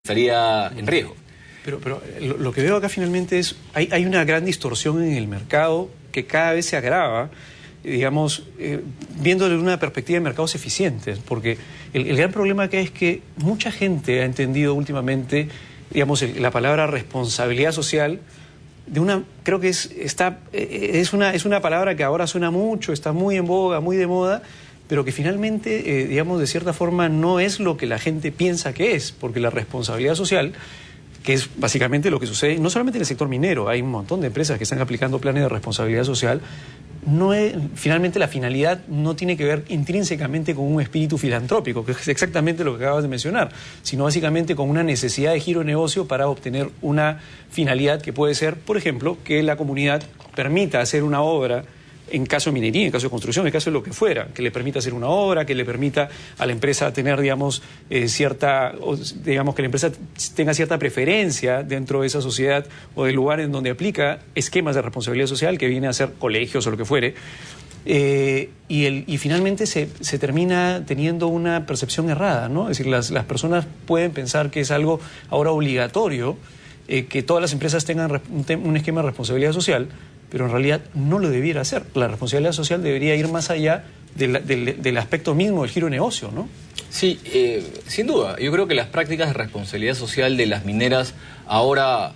estaría en riesgo. Pero lo que veo acá finalmente es, hay una gran distorsión en el mercado que cada vez se agrava, digamos, viéndolo desde una perspectiva de mercados eficientes, porque el gran problema acá es que mucha gente ha entendido últimamente, digamos, la palabra responsabilidad social de una, creo que es una palabra que ahora suena mucho, está muy en boga, muy de moda, pero que finalmente, digamos, de cierta forma no es lo que la gente piensa que es, porque la responsabilidad social, que es básicamente lo que sucede, no solamente en el sector minero, hay un montón de empresas que están aplicando planes de responsabilidad social, finalmente la finalidad no tiene que ver intrínsecamente con un espíritu filantrópico, que es exactamente lo que acabas de mencionar, sino básicamente con una necesidad de giro de negocio para obtener una finalidad que puede ser, por ejemplo, que la comunidad permita hacer una obra en caso de minería, en caso de construcción, en caso de lo que fuera, que le permita hacer una obra, que le permita a la empresa tener, digamos, digamos que la empresa tenga cierta preferencia dentro de esa sociedad o del lugar en donde aplica esquemas de responsabilidad social, que viene a ser colegios o lo que fuere, y finalmente se termina teniendo una percepción errada, ¿no? Es decir, las personas pueden pensar que es algo ahora obligatorio, que todas las empresas tengan un esquema de responsabilidad social, pero en realidad no lo debiera hacer. La responsabilidad social debería ir más allá del aspecto mismo del giro de negocio, ¿no? Sí, sin duda. Yo creo que las prácticas de responsabilidad social de las mineras ahora,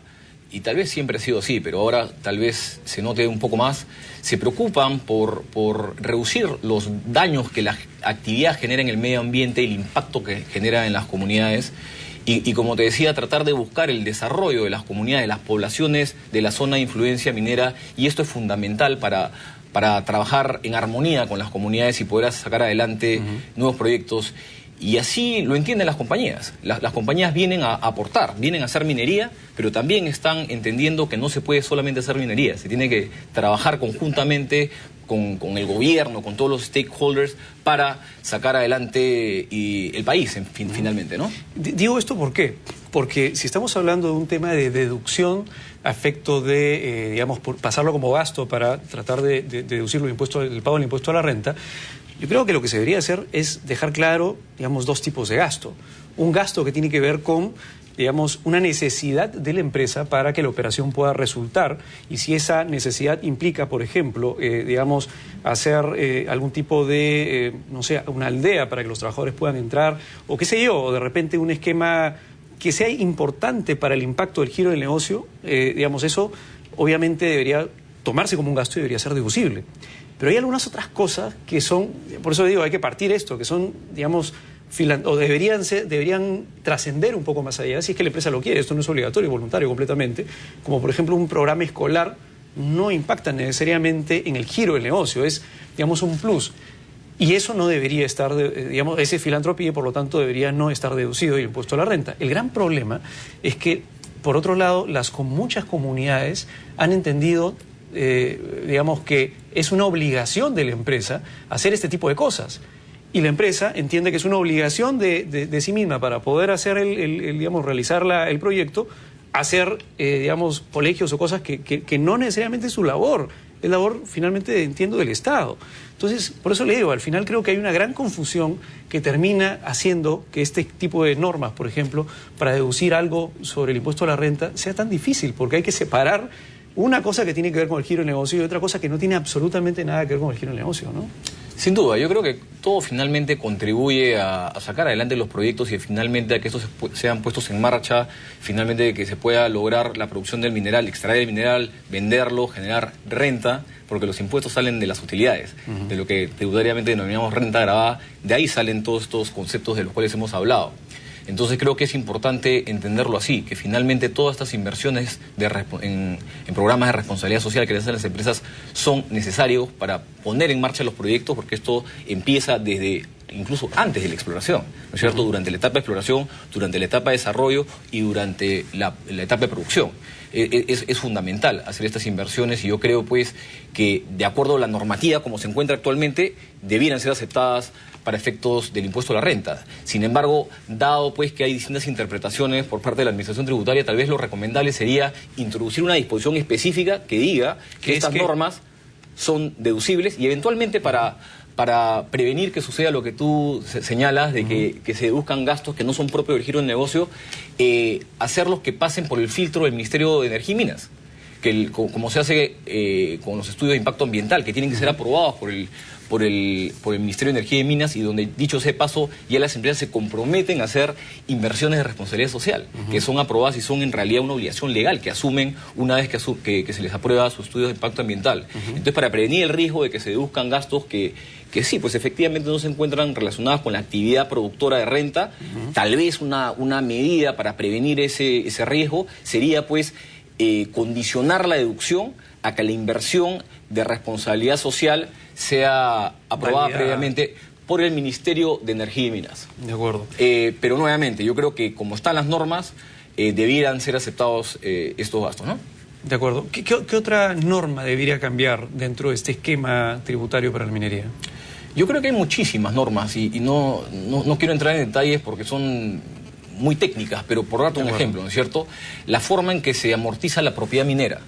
y tal vez siempre ha sido así, pero ahora tal vez se note un poco más, se preocupan por reducir los daños que la actividad genera en el medio ambiente y el impacto que genera en las comunidades. Y como te decía, tratar de buscar el desarrollo de las comunidades, de las poblaciones de la zona de influencia minera, y esto es fundamental para trabajar en armonía con las comunidades y poder sacar adelante nuevos proyectos. Y así lo entienden las compañías. Las compañías vienen a aportar, vienen a hacer minería, pero también están entendiendo que no se puede solamente hacer minería, se tiene que trabajar conjuntamente con el gobierno, con todos los stakeholders para sacar adelante el país, finalmente, ¿no? Digo esto ¿por qué? Porque si estamos hablando de un tema de deducción a efecto de, digamos, pasarlo como gasto para tratar de deducir el pago del impuesto a la renta, yo creo que lo que se debería hacer es dejar claro, digamos, dos tipos de gasto. Un gasto que tiene que ver con, digamos, una necesidad de la empresa para que la operación pueda resultar, y si esa necesidad implica, por ejemplo, digamos, hacer algún tipo de, no sé, una aldea para que los trabajadores puedan entrar, o qué sé yo, o de repente un esquema que sea importante para el impacto del giro del negocio, digamos, eso obviamente debería tomarse como un gasto y debería ser deducible. Pero hay algunas otras cosas que son, por eso digo, hay que partir esto, que son, digamos, o deberían trascender un poco más allá, si es que la empresa lo quiere. Esto no es obligatorio, voluntario completamente, como por ejemplo un programa escolar no impacta necesariamente en el giro del negocio, es, digamos, un plus. Y eso no debería estar, digamos, ese filantropía, por lo tanto, debería no estar deducido del impuesto a la renta. El gran problema es que, por otro lado, muchas comunidades han entendido, digamos, que es una obligación de la empresa hacer este tipo de cosas. Y la empresa entiende que es una obligación de sí misma para poder hacer digamos, realizar el proyecto, hacer, digamos, colegios o cosas que no necesariamente es su labor. Es labor, finalmente, entiendo, del Estado. Entonces, por eso le digo, al final creo que hay una gran confusión que termina haciendo que este tipo de normas, por ejemplo, para deducir algo sobre el impuesto a la renta, sea tan difícil, porque hay que separar una cosa que tiene que ver con el giro del negocio y otra cosa que no tiene absolutamente nada que ver con el giro del negocio, ¿no? Sin duda, yo creo que todo finalmente contribuye a sacar adelante los proyectos y finalmente a que estos sean puestos en marcha, finalmente que se pueda lograr la producción del mineral, extraer el mineral, venderlo, generar renta, porque los impuestos salen de las utilidades, de lo que tributariamente denominamos renta gravada, de ahí salen todos estos conceptos de los cuales hemos hablado. Entonces creo que es importante entenderlo así, que finalmente todas estas inversiones en programas de responsabilidad social que hacen las empresas son necesarios para poner en marcha los proyectos, porque esto empieza desde incluso antes de la exploración, ¿no es cierto? Durante la etapa de exploración, durante la etapa de desarrollo y durante la etapa de producción. Es fundamental hacer estas inversiones y yo creo pues que de acuerdo a la normativa como se encuentra actualmente debieran ser aceptadas para efectos del impuesto a la renta. Sin embargo, dado pues que hay distintas interpretaciones por parte de la Administración Tributaria, tal vez lo recomendable sería introducir una disposición específica que diga que estas normas son deducibles y eventualmente para para prevenir que suceda lo que tú señalas, de que se deduzcan gastos que no son propios del giro del negocio, hacerlos que pasen por el filtro del Ministerio de Energía y Minas, que como se hace con los estudios de impacto ambiental, que tienen que ser aprobados por el Ministerio de Energía y Minas, y donde, dicho sea de paso, ya las empresas se comprometen a hacer inversiones de responsabilidad social, que son aprobadas y son en realidad una obligación legal que asumen una vez que se les aprueba su estudio de impacto ambiental. Entonces, para prevenir el riesgo de que se deduzcan gastos que sí, pues efectivamente no se encuentran relacionados con la actividad productora de renta, tal vez una medida para prevenir ese riesgo sería, pues, condicionar la deducción a que la inversión de responsabilidad social sea aprobada previamente por el Ministerio de Energía y Minas. De acuerdo. Pero nuevamente, yo creo que como están las normas, debieran ser aceptados estos gastos, ¿no? De acuerdo. ¿Qué otra norma debería cambiar dentro de este esquema tributario para la minería? Yo creo que hay muchísimas normas y no quiero entrar en detalles porque son muy técnicas, pero por darte un ejemplo, ¿no es cierto? La forma en que se amortiza la propiedad minera,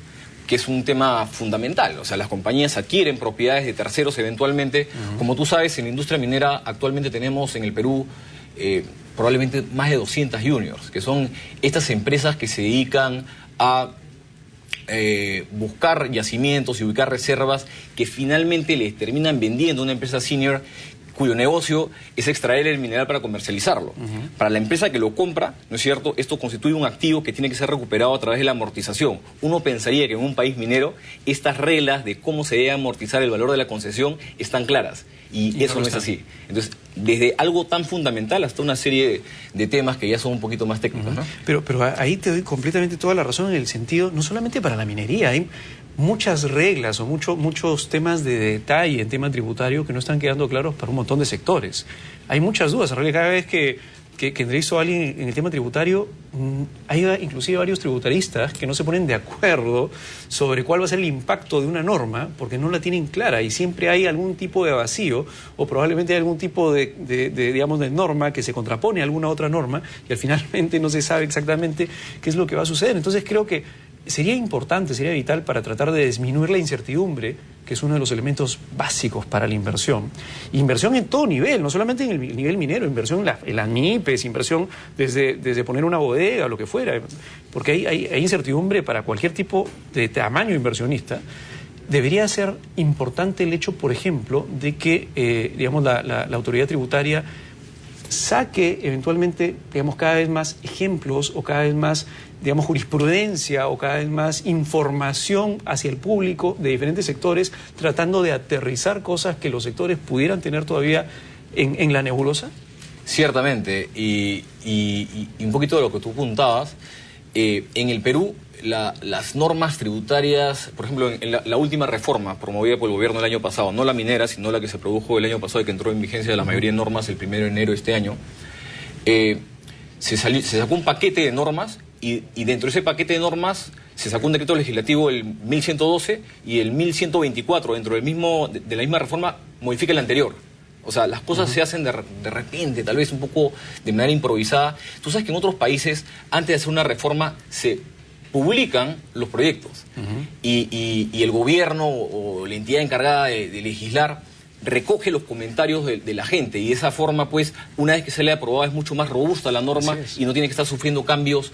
que es un tema fundamental. O sea, las compañías adquieren propiedades de terceros eventualmente. Como tú sabes, en la industria minera actualmente tenemos en el Perú probablemente más de 200 juniors, que son estas empresas que se dedican a buscar yacimientos y ubicar reservas que finalmente les terminan vendiendo a una empresa senior cuyo negocio es extraer el mineral para comercializarlo. Para la empresa que lo compra, ¿no es cierto?, esto constituye un activo que tiene que ser recuperado a través de la amortización. Uno pensaría que en un país minero estas reglas de cómo se debe amortizar el valor de la concesión están claras, y eso no es así. Entonces, desde algo tan fundamental hasta una serie de temas que ya son un poquito más técnicos, ¿no? Pero ahí te doy completamente toda la razón en el sentido, no solamente para la minería, hay muchas reglas o muchos temas de detalle en tema tributario que no están quedando claros para un montón de sectores. Hay muchas dudas. En realidad, cada vez que entrevisto a alguien en el tema tributario, hay inclusive varios tributaristas que no se ponen de acuerdo sobre cuál va a ser el impacto de una norma porque no la tienen clara y siempre hay algún tipo de vacío o probablemente hay algún tipo digamos, de norma que se contrapone a alguna otra norma y al finalmente no se sabe exactamente qué es lo que va a suceder. Entonces creo que sería importante, sería vital para tratar de disminuir la incertidumbre, que es uno de los elementos básicos para la inversión. Inversión en todo nivel, no solamente en el nivel minero, inversión en las MIPES, inversión desde poner una bodega, lo que fuera, porque hay incertidumbre para cualquier tipo de tamaño inversionista. Debería ser importante el hecho, por ejemplo, de que digamos, la autoridad tributaria saque eventualmente, digamos, cada vez más ejemplos o cada vez más, digamos, jurisprudencia o cada vez más información hacia el público de diferentes sectores, tratando de aterrizar cosas que los sectores pudieran tener todavía en la nebulosa? Ciertamente, y un poquito de lo que tú apuntabas, en el Perú las normas tributarias, por ejemplo, en la última reforma promovida por el gobierno el año pasado, no la minera, sino la que se produjo el año pasado y que entró en vigencia de la mayoría de normas el 1 de enero de este año, se sacó un paquete de normas y dentro de ese paquete de normas se sacó un decreto legislativo, el 1112 y el 1124, dentro de la misma reforma modifica el anterior. O sea, las cosas se hacen de repente, tal vez un poco de manera improvisada. Tú sabes que en otros países, antes de hacer una reforma, se publican los proyectos y el gobierno o la entidad encargada de legislar recoge los comentarios de la gente y de esa forma, pues, una vez que se le ha aprobado es mucho más robusta la norma y no tiene que estar sufriendo cambios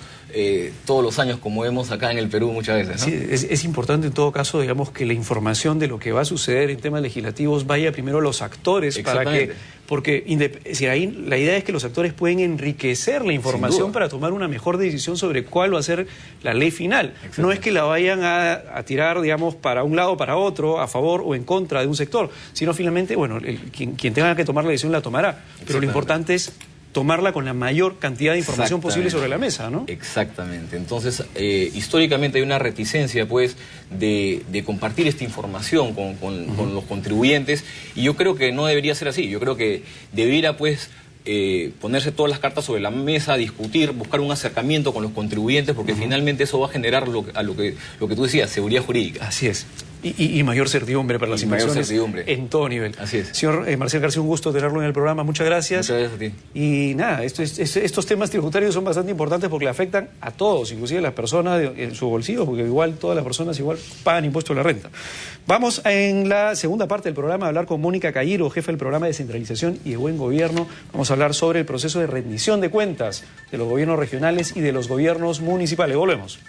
todos los años como vemos acá en el Perú muchas veces, ¿no? Sí, es importante en todo caso, digamos, que la información de lo que va a suceder en temas legislativos vaya primero a los actores para que, porque si ahí la idea es que los actores pueden enriquecer la información para tomar una mejor decisión sobre cuál va a ser la ley final. No es que la vayan a tirar, digamos, para un lado o para otro, a favor o en contra de un sector, sino finalmente, bueno, quien tenga que tomar la decisión la tomará, pero lo importante es tomarla con la mayor cantidad de información posible sobre la mesa, ¿no? Exactamente. Entonces, históricamente hay una reticencia, pues, de compartir esta información con los contribuyentes, y yo creo que no debería ser así. Yo creo que debiera, pues, ponerse todas las cartas sobre la mesa, discutir, buscar un acercamiento con los contribuyentes, porque finalmente eso va a generar lo que tú decías, seguridad jurídica. Así es. Y mayor certidumbre para las inversiones en todo nivel. Así es. Señor Marcial García, un gusto tenerlo en el programa. Muchas gracias. Muchas gracias a ti. Y nada, estos temas tributarios son bastante importantes porque le afectan a todos, inclusive a las personas en su bolsillo, porque igual todas las personas igual pagan impuesto a la renta. Vamos en la segunda parte del programa a hablar con Mónica Cairo, jefe del programa de descentralización y de buen gobierno. Vamos a hablar sobre el proceso de rendición de cuentas de los gobiernos regionales y de los gobiernos municipales. Volvemos.